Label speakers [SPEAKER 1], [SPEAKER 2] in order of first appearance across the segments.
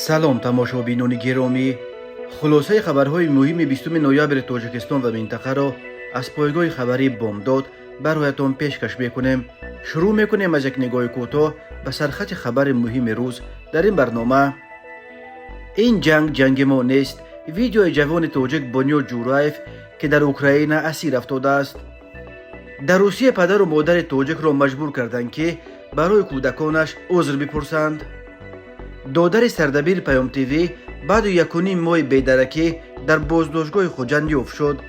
[SPEAKER 1] سلام تماشابینان گرامی، خلاصه خبرهای مهم 20 نوامبر تاجیکستان و منطقه را از پایگاه خبری بامداد برایتان پیشکش میکنیم. شروع میکنیم از یک نگاه کوتاه به سرخط خبر مهم روز در این برنامه. این جنگ ما نیست. ویدیو جوان تاجیک بنیاد جورایف که در اوکراین اسیر افتاده است. در روسیه پدر و مادر تاجیک را مجبور کردند که برای کودکانش عذر بپرسند. دادر سردبیر پیام تیوی بعد 1.5 ماه بیدرکی در بازداشتگاه خوجند یافت شد.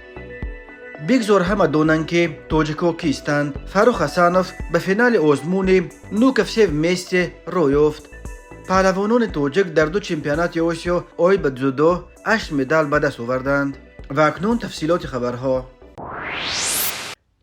[SPEAKER 1] بگذار همه دانند که تاجیک‌ها کیستند. فروخ حسنوف به فینال آزمون نوکفسیو میست را یافت. پهلوانان تاجیک در 2 چمپیونات آسیا آی به جودو 8 مدال به دست آوردند. و اکنون تفصیلات خبرها.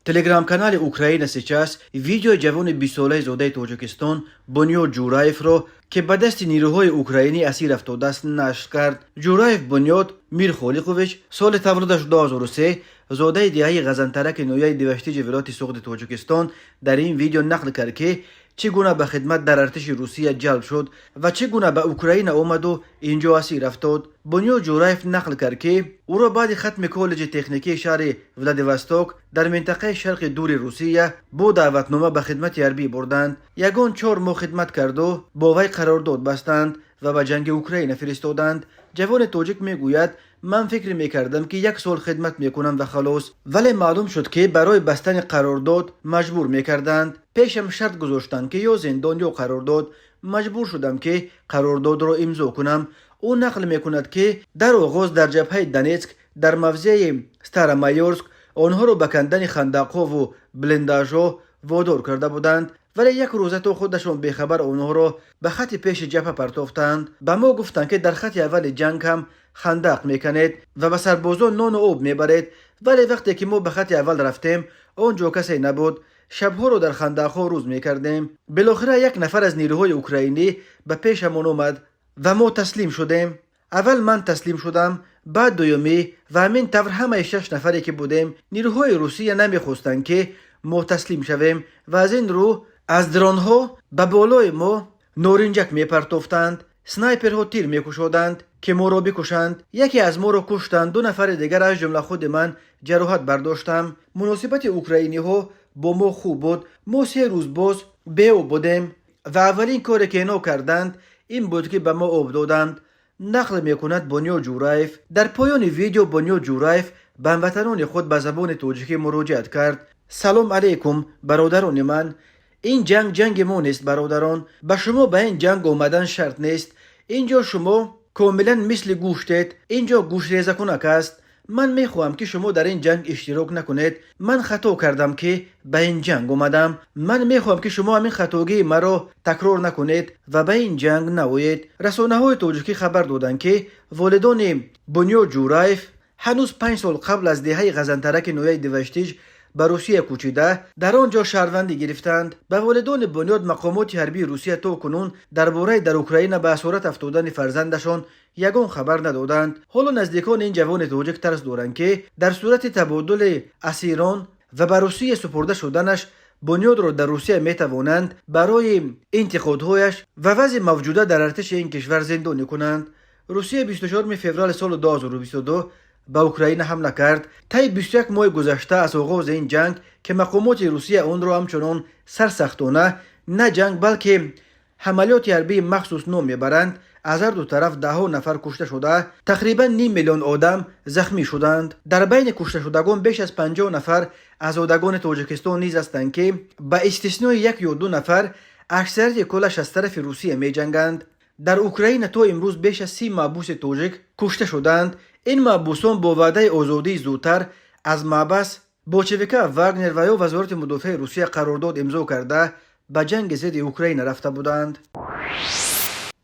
[SPEAKER 1] تلگرام کانال اوکراین سیچاس ویدیو جوان 20 ساله زاده تاجیکستان بنیاد جورایف را که به دست نیروهای اوکراینی اسیر افتاده است نشر کرد. جورایف بنیاد میر خالقوویچ سال تولدش 2003 زاده دهه غزنترک نویای دیوشتیج ولایت سوغد تاجیکستان در این ویدیو نقل کرد که چگونه به خدمت در ارتش روسیه جلب شد و چگونه به اوکراین آمد و اینجا اسیر افتاد. بنیاد جورایف نقل کرد که او را بعد ختم کالج تکنیکی شهر ولادیواستوک در منطقه شرق دور روسیه با دعوتنامه به خدمت حربی بردند. یگان 4 ماه خدمت کرد و با وی قرارداد بستند و به جنگ اوکراین فرستادند. جوان تاجیک میگوید من فکر میکردم که 1 سال خدمت میکنم و خلاص، ولی معلوم شد که برای بستن قرارداد مجبور میکردند. پیشم شرط گذاشتند که یا زندان یا قرارداد. مجبور شدم که قرارداد را امضا کنم. او نقل میکند که در آغاز در جبهه دنیتسک در موضع ستارامایورسک آنها را به کندن خندق‌ها و بلنداژها وادار کرده بودند، ولی 1 روز تا خودشان بخبر آنها را به خط پیش جبهه پرتافتند. به ما گفتند که در خط اول جنگ هم خندق میکنید و به سربازان نان و آب میبرید، ولی وقتی که ما به خط اول رفتیم آنجا کسی نبود. شبها رو در خندق‌ها روز میکردیم. بالاخره 1 نفر از نیروهای اوکراینی به پیشمان آمد و ما تسلیم شدیم. اول من تسلیم شدم، بعد دومی و همین طور همه 6 نفری که بودیم. نیروهای روسیه نمیخواستند که ما تسلیم شویم و از این رو از درونها به بالای ما نارنجک میپرتافتند. سنایپرها تیر میکشادند که ما را بکشند. یکی از ما را کشتند. 2 نفر دیگر از جمله خود من جراحت برداشتم. مناسبت اوکراینی ها با ما خوب بود. ما 3 روز باز بیو بودیم و اولین کاری که اینا کردند این بود که به ما آب دادند. نقل میکند بنیاد جورایف. در پایان ویدیو بنیاد جورایف به هموطنان خود به زبان تاجیکی مراجعت کرد. سلام علیکم برادران من. این جنگ ما نیست برادران. به شما به این جنگ آمدن شرط نیست. اینجا شما کاملا مثل گوشتید. اینجا گوشت ریزه کنک است. من میخواهم که شما در این جنگ اشتراک نکنید. من خطا کردم که به این جنگ آمدم. من میخواهم که شما همین خطاگی مرا تکرار نکنید و به این جنگ نوید. رسانه‌های تاجیکی خبر دادند که والدان بنیاد جورایف هنوز 5 سال قبل از دهه غزنترک نویای دیوشتیج به روسیه کوچیده در آنجا شهروندی گرفتند. به والدان بنیاد مقامات حربی روسیه تا کنون درباره در اوکراین به اسارت افتادن فرزندشان یگان خبر ندادند. حالا نزدیکان این جوان تاجیک ترس دارند که در صورت تبادل اسیران و به روسیه سپرده شدنش بنیاد را در روسیه میتوانند برای انتقادهایش و وضع موجوده در ارتش این کشور زندانی کنند. روسیه 24 فوریه سال 2022 به اوکراین حمله کرد. طی 21 ماه گذشته از آغاز این جنگ که مقامات روسیه آن را همچنان سرسختانه نه جنگ بلکه حملات حربی مخصوص نام میبرند، از هر دو طرف 10 نفر کشته شده، تقریبا 5 میلیون آدم زخمی شدند. در بین کشته شدگان بیش از 50 نفر آزادگان تاجیکستان نیز هستند که به استثنای 1 یا 2 نفر اکثریت کلش از طرف روسیه می جنگند. در اوکراین تا امروز بیش از 30 محبوس تاجیک کشته شدند. این محبوسان با وعده آزادی زودتر از محبس با شبکه واگنر و یا وزارت مدافع روسیه قرارداد امضا کرده به جنگ ضد اوکراین رفته بودند.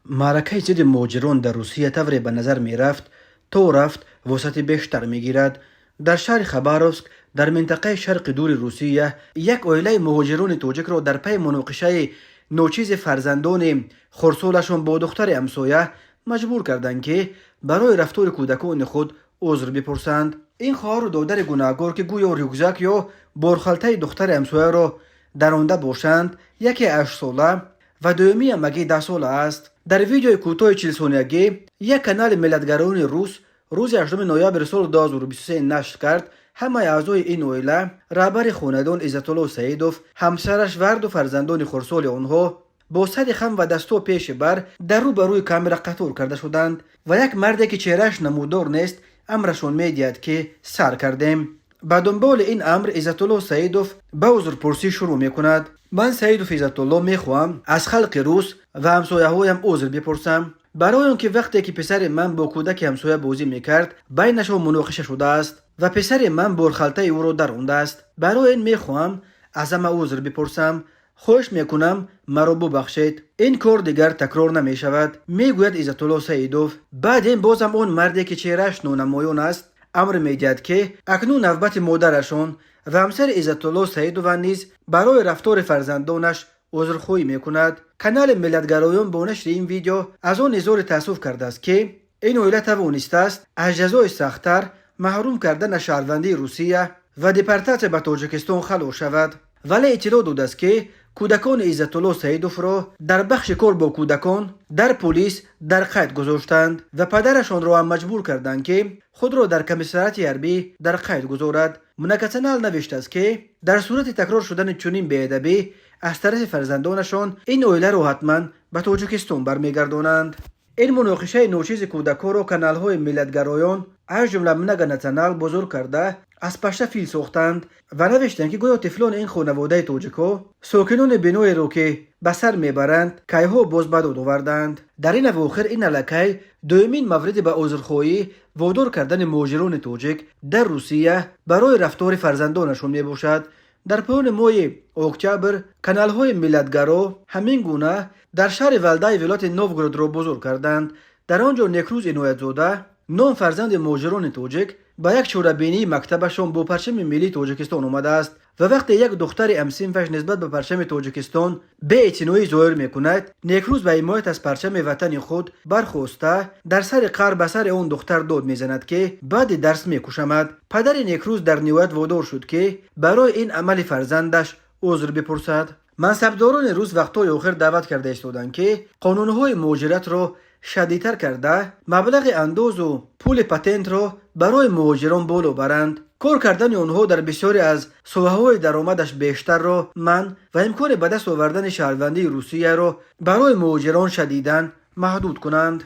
[SPEAKER 1] معرکه ضد مهاجران در روسیه طوری به نظر می رفت تا رفت وسعت بیشتر می گیرد. در شهر خباروفسک در منطقه شرق دور روسیه 1 عائله مهاجران تاجیک را در پی مناقشه ناچیز فرزندان خردسالشان با دختر همسایه مجبور کردند که برای رفتار کودکان خود عذر بپرسند. این خواهر و دادر گناهکار که گویا ریوگزاک یا بارخالته دختر همسایه را درانده باشند، یکی 8 ساله و دومی مگی 10 ساله است. در ویدیوی کوتاه 40 ثانیه‌ای یک کانال ملیتگرایان روس روز 8 نوامبر سال 2023 نشر کرد همه اعضای این اویله رهبر خاندان عزت‌الله سعیدوف، همسرش ورد و فرزندان خردسال آنها با صد خم و دستو پیش بر در روبروی کامرا قطار کرده شدند و یک مردی که چهرهش نمودار نیست امرشون میدید که سر کردیم. به دنبال این امر عزت‌الله سعیدوف به عذرپرسی شروع میکند. من سعیدوف عزت‌الله میخواهم از خلق روس و همسایه‌هایم عذر بپرسم برای آنکه وقتی که پسر من با کودک همسایه بازی میکرد بینشان مناقشه شده است و پسر من برخلطه او را درآورده است. برای این میخواهم از همه عذر بپرسم. خواهش میکنم مرا ببخشید. این کار دیگر تکرار نمیشود، میگوید عزت‌الله سعیدوف. بعد این بازم اون مردی که چهرهش نونمایان است امر میدهد که اکنون نوبت مادرشان و همسر عزت‌الله سعیدوف نیز برای رفتار فرزندانش عذرخواهی میکند. کانال ملیتگرایان با نشر این ویدیو از آن اظهار تأسف کرده است که این اویله توانسته است از جزای سخت‌تر محروم کردن شهروندی روسیه و دپورتاسیون به تاجیکستان خلاص شود. ولی اطلاع داده است که کودکان عزت‌الله سعیدوف را در بخش کار با کودکان در پلیس در قید گذاشتند و پدرشان را هم مجبور کردند که خود را در کمیساریات حربی در قید گذارد. منکسنال نوشته است که در صورت تکرار شدن چنین بی‌ادبی از طرف فرزندانشان این اویله را حتما به تاجیکستان برمیگردانند. این مناقشه نوچیز کودکان را کانال‌های ملیتگرایان از جمله منگنتنال بزرگ کرده از پشت فیل ساختند و نوشتند که گویا طفلان این خانواده تاجیک‌ها ساکنان بنای را که به سر میبرند کیها باز به داد آوردند. در این اواخر این علاقه دومین مورد به عذرخواهی وادار کردن مهاجران تاجیک در روسیه برای رفتار فرزندانشان میباشد. در پایان ماه اکتبر کانال‌های ملیتگرا همین گونه در شهر ولدای ولایت نوگراد را بزرگ کردند. در آنجا نیکروز عنایت‌زاده نام فرزند مهاجران تاجیک با یک چوره‌بینی مکتبشان با پرچم ملی تاجیکستان آمده است و وقتی یک دختر همسنفش نسبت به پرچم تاجیکستان به اعتنایی ظاهر میکند نیکروز به حمایت از پرچم وطن خود برخواسته در سر قهر به سر آن دختر داد میزند که بعد درس میکشمد. پدر نیکروز در نهایت وادار شد که برای این عمل فرزندش عذر بپرسد. منصبداران روس وقتهای آخر دعوت کرده ایستادند که قانونهای مهاجرت را شدیدتر کرده مبلغ انداز و پول پتنت را برای مهاجران بالا برند. کار کردن آنها در بسیاری از ساحه‌های درآمدش بیشتر را من و امکان به دست آوردن شهروندی روسیه را برای مهاجران شدیداً محدود کنند.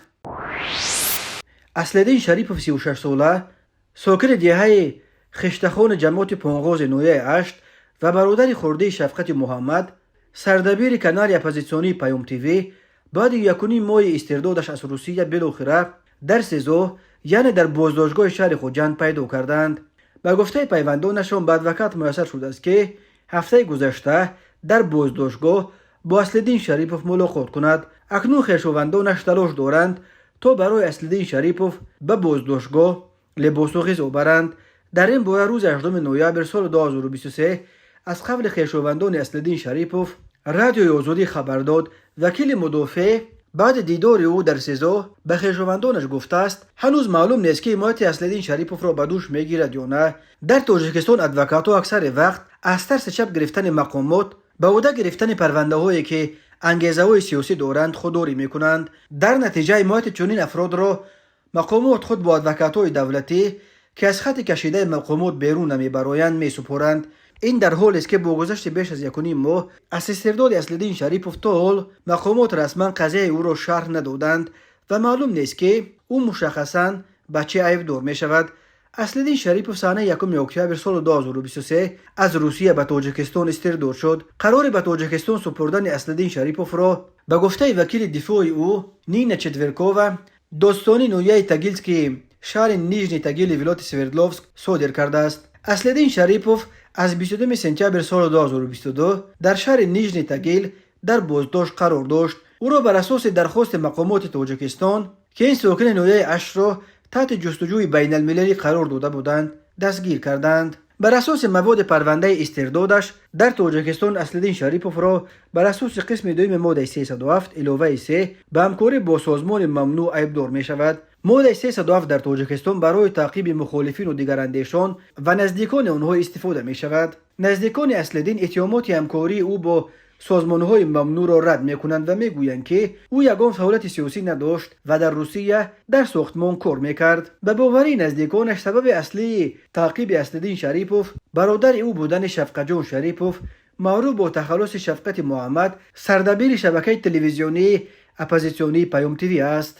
[SPEAKER 1] اسلدین شریپوف 36 ساله ساکن دهه خشتخان جماعت پانغاز نویه 8 و برادر خرده شفقت محمد سردبیر کانال اپوزیسیونی پیام تیوی بعد یکونیم ماه استردادش از روسیه بالاخره در سزا یعنی در بازداشتگاه شهر خوجند پیدا کردند. به گفته پیوندانشان به ادوکات میسر شده است که هفته گذشته در بازداشتگاه با اسلدین شریپوف ملاقات کند. اکنون خویشاوندانش تلاش دارند تا برای اسلدین شریپوف به بازداشتگاه لباس و غذا برند. در این باره روز 8 نوامبر سال 2023 از قبل خویشاوندان اسلدین شریپوف رادیوی آزادی خبر داد. وکیل مدافع بعد دیدار او در سزا به خویشاوندانش گفته است هنوز معلوم نیست که حمایت اسلدین شریپوف را به دوش میگیرد یا نه. در تاجیکستان ادوکات‌ها اکثر وقت از ترس چپ گرفتن مقامات به عهده گرفتن پرونده هایی که انگیزه‌های سیاسی دارند خودداری میکنند. در نتیجه حمایت چنین افراد را مقامات خود با ادوکات‌های دولتی که از خط کشیده مقامات بیرون نمیبرایند میسپارند. این در حالی است که با گذشت بیش از 1.5 ماه از استرداد اسلدین شریپوف تا حال مقامات رسما قضیه او را شرح ندادند و معلوم نیست که او مشخصاً به چه عیب دور می شود. اسلدین شریپوف سانه 1 اکتبر سال 2023 از روسیه به تاجیکستان استرداد شد. قرار به تاجیکستان سپردن اسلدین شریپوف را به گفته وکیل دفاع او نینا چتورکووا داستانی نویای تاگیلسکی شهر نیژنی تاگیل ولایت سوردلوفسک صادر کرده است. اسلدین شریپوف از 22 سپتامبر سال 2022 در شهر نیژنی تاگیل در بازداشت قرار داشت. او را بر اساس درخواست مقامات تاجیکستان که این ساکن نویه 8 را تحت جستجوی بین المللی قرار داده بودند دستگیر کردند. بر اساس مواد پرونده استردادش در تاجیکستان اسلدین شریپوف را بر اساس قسم 2 ماده 307 علاوه 3 به همکاری با سازمان ممنوع عیبدار می شود. ماده 307 در تاجیکستان برای تعقیب مخالفین و دیگر اندیشان و نزدیکان آنها استفاده می شود. نزدیکان اسلدین اتهامات همکاری او با سازمان‌های ممنوع را رد می‌کنند و می‌گویند که او یگان فعالیت سیاسی نداشت و در روسیه در ساختمان کار می‌کرد. به باور نزدیکانش سبب اصلی تعقیب اسدالدین شریپوف برادر او بودن شفقت جان شریپوف، معروف با تخلص شفقت محمد، سردبیر شبکه تلویزیونی اپوزیسیونی پیام تیوی است.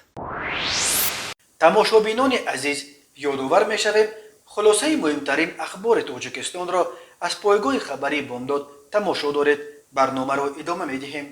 [SPEAKER 1] تماشابینان عزیز، یادآور می‌شویم خلاصه مهمترین اخبار تاجیکستان را از پایگاه خبری بامداد تماشا دارید. برنامه را ادامه می‌دهیم.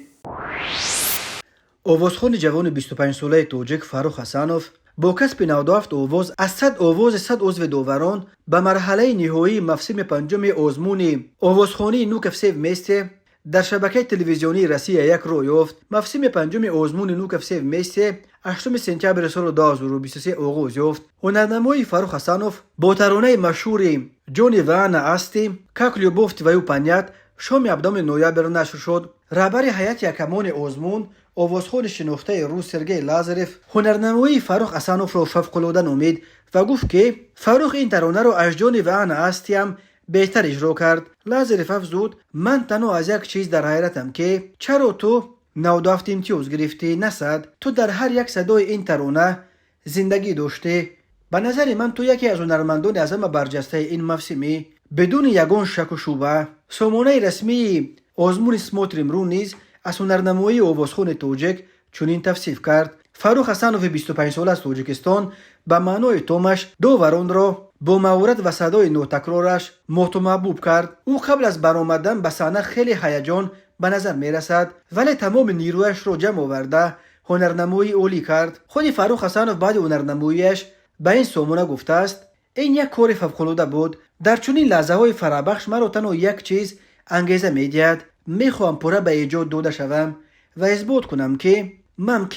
[SPEAKER 1] آوازخوان جوان 25 ساله تاجیک فاروق حسنوف با کسب 97 آواز از 100 آواز 100 عضو داوران به مرحله نهایی موسم پنجم آزمون آوازخوانی نوک سیو میسته در شبکه تلویزیونی روسیه یک رو یافت. موسم پنجم آزمون نوک سیو میسته 8 سپتامبر سال 2023 آغاز یافت. هنرنمای فاروق حسنوف با ترانه مشهور جونی وانا استی как любовь твою понять شام 7 نوامبر نشر شد. رهبر هیئت یکمان آزمون آوازخوان شناخته روس سرگئی لازارف هنرنمایی فاروق حسنوف را فوق‌العاده نامید و گفت که فاروق این ترانه را از جونی وانا استی هم بهتر اجرا کرد. لازارف افزود من تنها از یک چیز در حیرتم که چرا تو 97 امتیاز گرفتی نه 100. تو در هر یک صدای این ترانه زندگی داشته. به نظر من تو یکی از هنرمندان از همه برجسته این موسمی بدون یگان شک و شبهه. سامانه رسمی آزمون سموتر امرو نیز از هنرنمایی آوازخوان تاجیک چنین توصیف کرد. فاروق حسنوف 25 ساله از تاجیکستان به معنای تامش داوران را با مهارت و صدای نوتکرارش محبوب کرد. او قبل از برآمدن به صحنه خیلی هیجان به نظر می رسد ولی تمام نیرویش را جمع آورده هنرنمایی عالی کرد. خود فاروق حسنوف بعد هنرنماییش به این سامانه گفته است این یک کار فوق‌العاده بود. در چنین لحظه های فرابخش مرا تنها یک چیز انگیزه می دهد. می خواهم پوره به ایجاد داده شوم و اثبات کنم که من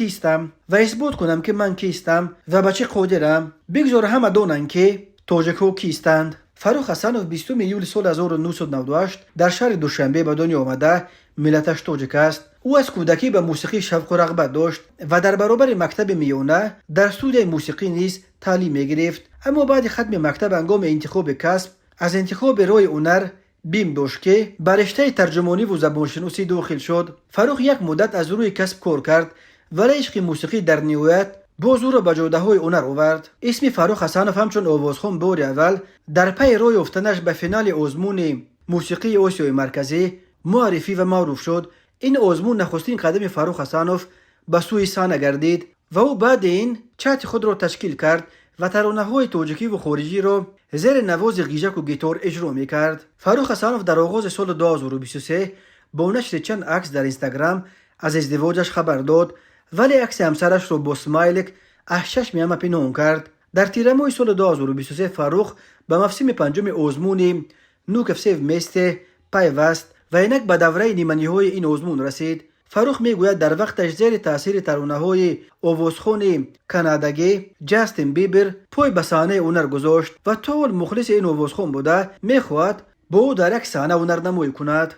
[SPEAKER 1] کیستم و به چه قادرم. بگذار همه دانند که تاجیک ها کیستند. فاروق حسنوف 20 یولی سال 1998 در شهر دوشنبه به دنیا آمده. ملتش تاجیک است. او از کودکی به موسیقی شوق و رغبت داشت و در برابر مکتب میانه در استودیوی موسیقی نیز تعلیم می‌گرفت. اما بعد ختم مکتب هنگام انتخاب کسب از انتخاب راه هنر بیم داشت که به رشته ترجمانی و زبانشناسی داخل شد. فاروق یک مدت از روی کسب کار کرد ولی عشق موسیقی در نهایت باز او را به جاده‌های هنر آورد. اسم فاروق حسنوف همچون آوازخوان بار اول در پی راه یافتنش به فینال آزمون موسیقی آسیای مرکزی معرفی و معروف شد. این آزمون نخستین قدم فاروق حسنوف به سوی صحنه گردید و او بعد این چت خود را تشکیل کرد و ترانه‌های تاجیکی و خارجی را زیر نواز گیجک و گیتار اجرا می‌کرد. فاروق حسنوف در آغاز سال 2023 با نشر چند عکس در اینستاگرام از ازدواجش خبر داد ولی عکس همسرش را با اسمایلک اشش میامه پنهان کرد. در تیر ماه سال 2023 فاروق به موسم پنجم آزمون نوک سیو میسته پیوست و اینک به دوره نیمه‌نهایی این آزمون رسید. فاروق میگوید در وقتش زیر تاثیر ترانه‌های آوازخوان کانادایی جاستین بیبر پای به صحنه هنر گذاشت و طول مخلص این آوازخوان بوده میخواهد با او در یک صحنه هنرنمایی کند.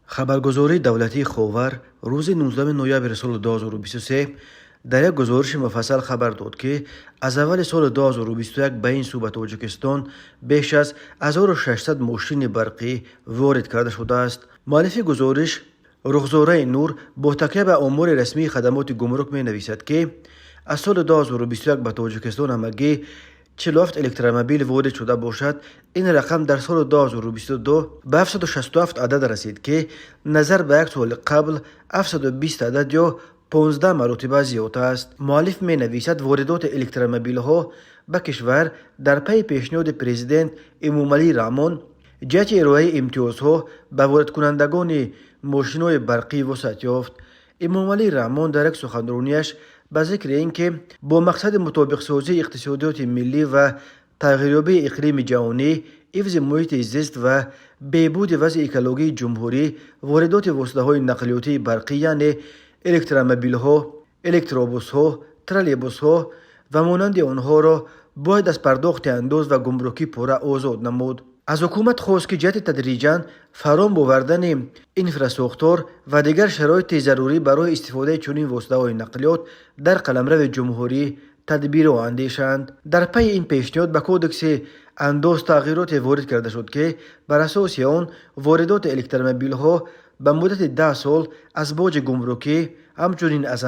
[SPEAKER 1] خبرگزاری دولتی خاور روز 19 نوامبر سال 2023 در یک گزارش مفصل خبر داد که از اول سال 2021 به این سو به تاجیکستان بیش از 1600 ماشین برقی وارد کرده شده است. مؤلف گزارش رخزاره نور با تکیه به آمار رسمی خدمات گمرک می نویسد که از سال 2021 به تاجیکستان همگی 47 الکترومبیل وارد شده باشد. این رقم در سال 2022 به 767 عدد رسید که نظر به یک سال قبل 720 عدد یا 15 مرتبه زیاد است. مؤلف می نویسد واردات الکترومبیل ها به کشور در پی پیشنهاد پرزیدنت امومالی رحمان جهت ارائه امتیازها به وارد کنندگان ماشین‌های برقی وسعت یافت. امومالی رحمان در یک سخنرانیش به ذکر اینکه با مقصد مطابق سازی اقتصادیات ملی و تغییریابی اقلیم جهانی، حفظ محیط زیست و بهبود وضع اکولوژی جمهوری، واردات وسیله‌های نقلیاتی برقی یعنی الکترومبیل ها، الکتروبوس ها، ترالیبوس ها و مانند آنها را باید از پرداخت انداز و گمرکی پوره آزاد نمود. از حکومت خواست که جهت تدریجاً فرام آوردن اینفراستراکچور و دیگر شرایط ضروری برای استفاده چنین وسیله‌های نقلیات در قلمرو جمهوری تدبیر و اندیشند. در پی این پیشنهاد به کودکس اندوز تغییرات وارد کرده شد که بر اساس آن واردات الکترومبیل ها به مدت 10 سال از باج گمرکی همچنین از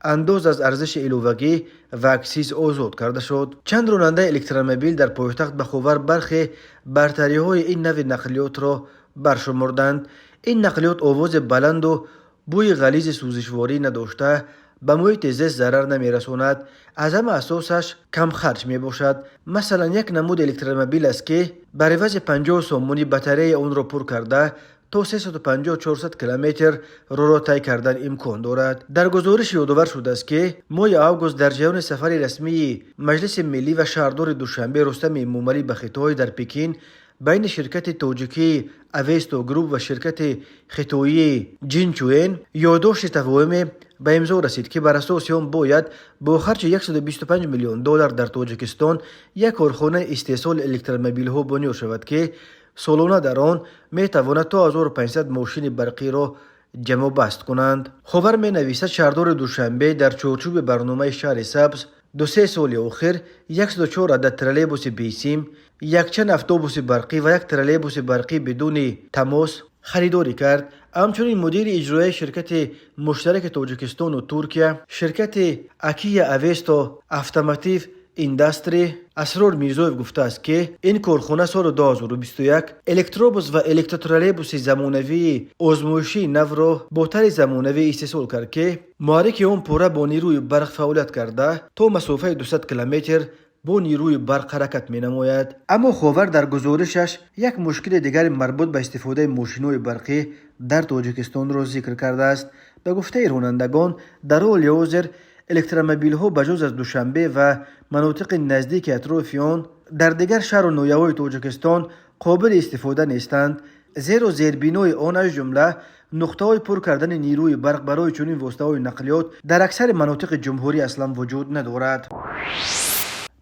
[SPEAKER 1] اندوز از ارزش ایلوگی و اکسیز آزاد کرده شد. چند راننده الکترومبیل در پایتخت به خبر برخی برتری های این نوع نقلیات را برشمردند. این نقلیات آواز بلند و بوی غلیظ سوزشواری نداشته، به محیط زیست ضرر نمی رساند، از همه اساسش کم خرج می باشد. مثلا یک نمود الکترومبیل است که بر عوض 50 سومونی بطری اون را پر کرده تا 350-400 کیلومتر را طی کردن امکان دارد. در گزارش یادآور شده است که ماه آگوست در جریان سفر رسمی مجلس ملی و شهردار دوشنبه رستم موملی به خطای در پکین بین شرکت تاجیکی اویستو گروپ و شرکت خطایی جینچوین یادداشت تفاهم به امضا رسید که بر اساس آن باید با خرج 125 میلیون دلار در تاجیکستان یک کارخانه استحصال الکترومبیل ها بنیاد شود که سالانه در آن می تواند تا 1500 ماشین برقی را جمع بست کنند. خبر می نویسد شهردار دوشنبه در چارچوب برنامه شهر سبز 2-3 سال اخیر 104 عدد ترالبوس بیسیم، یک چند اتوبوس برقی و یک ترالبوس برقی بدون تماس خریداری کرد. همچنین مدیر اجرایی شرکت مشترک تاجیکستان و ترکیه شرکت اکیا اویستا اتوماتیو اینداستری اسرار میرزویف گفته است که این کارخانه سال 2021 الکتروبوس و الکترotرالبوس زمانوی آزمایشی نو را با طریق زمانوی استحصال کرد که محرک آن پوره با نیروی برق فعالیت کرده تا مسافت 200 کیلومتر با نیروی برق حرکت می نماید. اما خبر در گزارشش یک مشکل دیگر مربوط به استفاده ماشین‌های برقی در تاجیکستان را ذکر کرده است. به گفته رانندگان در حال حاضر الکترومبیل ها بجز از دوشنبه و مناطق نزدیک اطراف آن در دیگر شهر و نویاهای تاجیکستان قابل استفاده نیستند، زیرا زیربنای آن از جمله نقطه های پر کردن نیروی برق برای چنین واسطه های نقلیات در اکثر مناطق جمهوری اصلا وجود ندارد.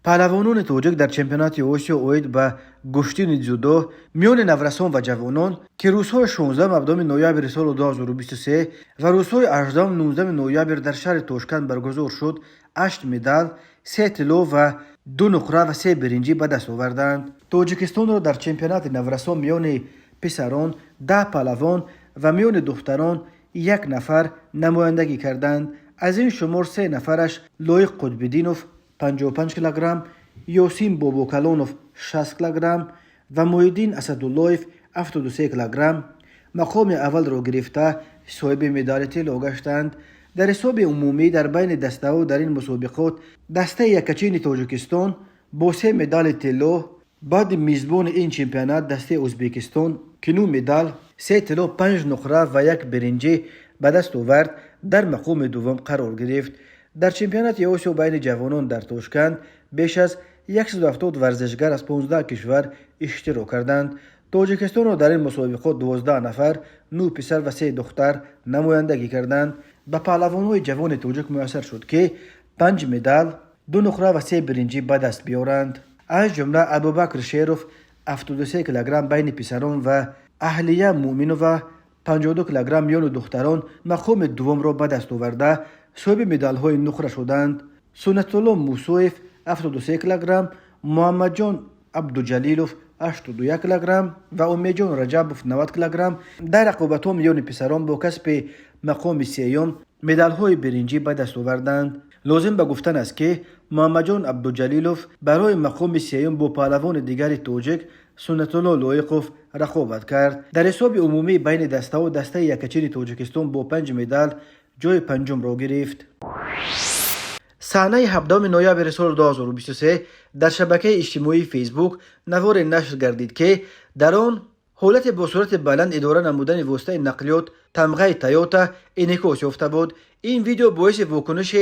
[SPEAKER 1] پهلوانان تاجیک در چمپیونات آسیا اوید به گشتین جودو میان نورسان و جوانان که روزهای 16 مردم نوامبر سال 2023 و روزهای 18 19 نوامبر در شهر تاشکند برگزار شد 8 مدال، 3 طلا و 2 نقره و 3 برنجی به دست آوردند. تاجیکستان را در چمپیونات نورسان میان پسران 10 پهلوان و میان دختران 1 نفر نمایندگی کردند. از این شمار 3 نفرش لایق قطب‌الدینوف 55 کیلوگرم، یاسین باباکلانوف 60 کیلوگرم و محیدین اسداللهیف 73 کیلوگرم مقام اول را گرفته صاحب مدال طلا گشتند. در حساب عمومی در بین دسته ها در این مسابقات دسته یکچین تاجیکستان با 3 مدال طلا، بعد میزبان این چمپیونات دسته ازبکستان که 9 مدال، 3 طلا، 5 نقره و 1 برنجی به دست آورد در مقام دوم قرار گرفت. در چمپیونات آسیا بین جوانان در تاشکند بیش از 170 ورزشگر از 15 کشور اشتراک کردند. تاجیکستان را در این مسابقات 12 نفر 9 پسر و 3 دختر نمایندگی کردند. به پهلوان‌های جوان تاجیک میسر شد که 5 مدال، 2 نقره و 3 برنجی به دست بیارند. از جمله ابوبکر شیروف 73 کیلوگرم بین پسران و اهلیه مومنووا 52 کیلوگرم میان دختران مقام دوم را به دست آورده صاحب مدال های نقره شدند. سنت الله موسویف 73 کیلوگرم، محمد جان عبدالجلیلوف 81 کیلوگرم و امید جان رجبوف 90 کیلوگرم در رقابت ها میان پسران با کسب مقام سیوم مدال های برنجی به دست آوردند. لازم به گفتن است که محمد جان عبدالجلیلوف برای مقام سیوم با پهلوان دیگر تاجیک سنت الله لایقوف رقابت کرد. در حساب عمومی بین دسته ها دسته یکچین تاجیکستان با 5 مدال جای پنجم را گرفت. صحنه 17 نوامبر سال 2023 در شبکه اجتماعی فیسبوک نوار نشر گردید که در آن حالت با سرعت بلند اداره نمودن واسطه نقلیات تمغه تویوتا انعکاس یافته بود. این ویدیو باعث واکنش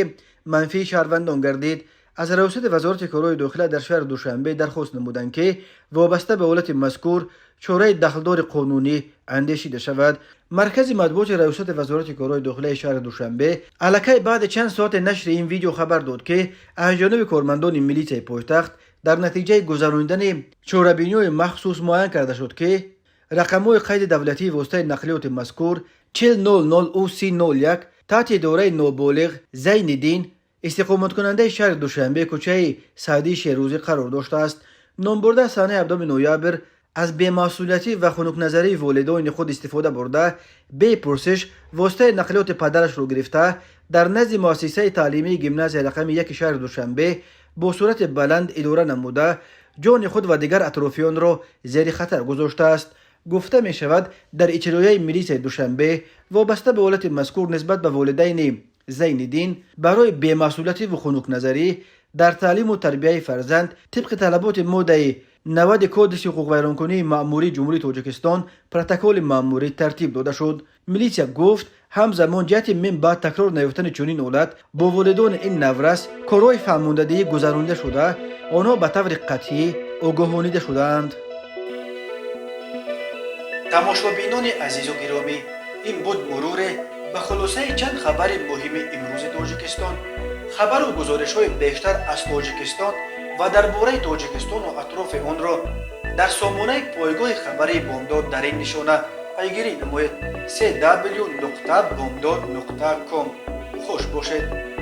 [SPEAKER 1] منفی شهروندان گردید. از رئیس وزارت کارهای داخله در شهر دوشنبه درخواست نمودند که وابسته به حالت مذکور چاره دخلدار قانونی اندیشیده شود. مرکز مطبوعات رئیس وزارت کارهای داخله شهر دوشنبه الکی بعد چند ساعت نشر این ویدیو خبر داد که از جانب کارمندان ملیته پایتخت در نتیجه گذراندن چاره‌بینی مخصوص معین کرده شد که رقم‌های قید دولتی واسطه نقلیات مذکور 4000 OC01 تحت اداره نابالغ زین الدین استقامت کننده شهر دوشنبه کوچه سعدی شیروزی قرار داشته است. نامبرده سانحه 7 نوامبر از بی‌مسئولیتی و خنک نظری والدین خود استفاده برده بی پرسش واسطه نقلیات پدرش رو گرفته در نزد مؤسسه تعلیمی گیمناز رقم 1 شهر دوشنبه با صورت بلند اداره نموده جان خود و دیگر اطرافیان را زیر خطر گذاشته است. گفته می شود در اجرای ملیس دوشنبه وابسته به حالت مذکور نسبت به والدین زین الدین برای بی‌مسئولیتی و خنک نظری در تعلیم و تربیه فرزند طبق طلبات ماده 90 کد حقوق ویرانکنی مأموری جمهوری تاجیکستان پروتکل مأموری ترتیب داده شد. میلیسیا گفت همزمان جهت من بعد تکرار نیافتن چنین حالت با والدان این نورس کارهای فهماندهی گذرانده شده آنها به طور قطعی آگاهانیده شدند. تماشابینان عزیز و گرامی، این بود مرور به خلاصه چند خبر مهم امروز تاجیکستان. خبر و گزارش های بیشتر از تاجیکستان و درباره تاجیکستان و اطراف آن را در سامانه پایگاه خبری بامداد در این نشانه پیگیری نمایید: www.bamdad.com. خوش باشید.